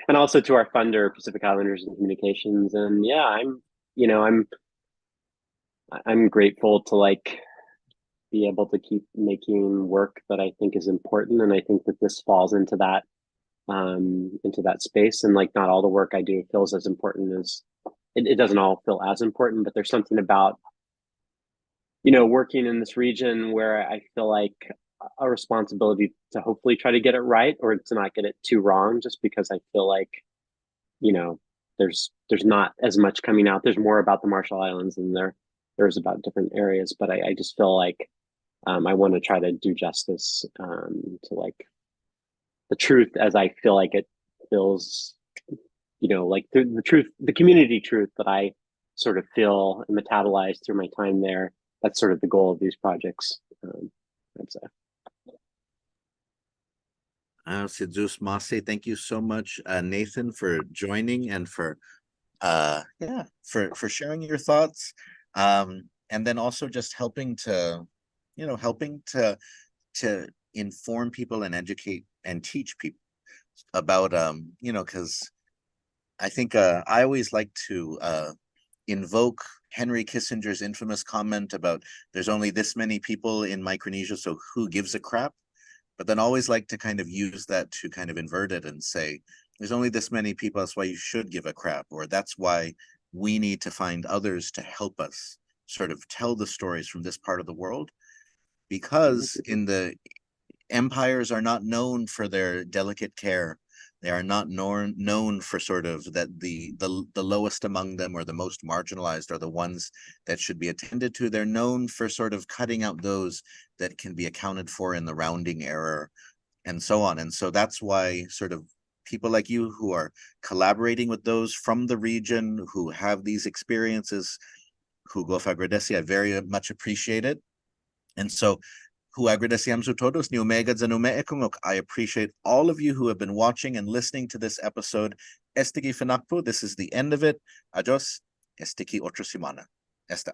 And also to our funder, Pacific Islanders and Communications. And yeah, I'm grateful to like be able to keep making work that I think is important, and I think that this falls into that space. And like, not all the work I do feels as important as it doesn't all feel as important, but there's something about working in this region where I feel like a responsibility to hopefully try to get it right, or to not get it too wrong, just because I feel like there's not as much coming out. There's more about the Marshall Islands than there's about different areas, but I just feel like I want to try to do justice to like the truth as I feel like it feels, like the truth, the community truth that I sort of feel and metabolize through my time there. That's sort of the goal of these projects. I'd say. Sidzus Mase, thank you so much, Nathan, for joining and for sharing your thoughts, and then also just helping to inform people and educate and teach people about, because I think I always like to invoke Henry Kissinger's infamous comment about there's only this many people in Micronesia, so who gives a crap? But then always like to kind of use that to kind of invert it and say, there's only this many people, that's why you should give a crap, or that's why we need to find others to help us sort of tell the stories from this part of the world. Because in the empires are not known for their delicate care. They are not known for sort of that the lowest among them or the most marginalized are the ones that should be attended to. They're known for sort of cutting out those that can be accounted for in the rounding error and so on. And so that's why sort of people like you who are collaborating with those from the region who have these experiences, Hugo Fagradesi, I very much appreciate it. And so I appreciate all of you who have been watching and listening to this episode. Estigi Fanachu, this is the end of it. Adios. Estiki otra semana. Esta.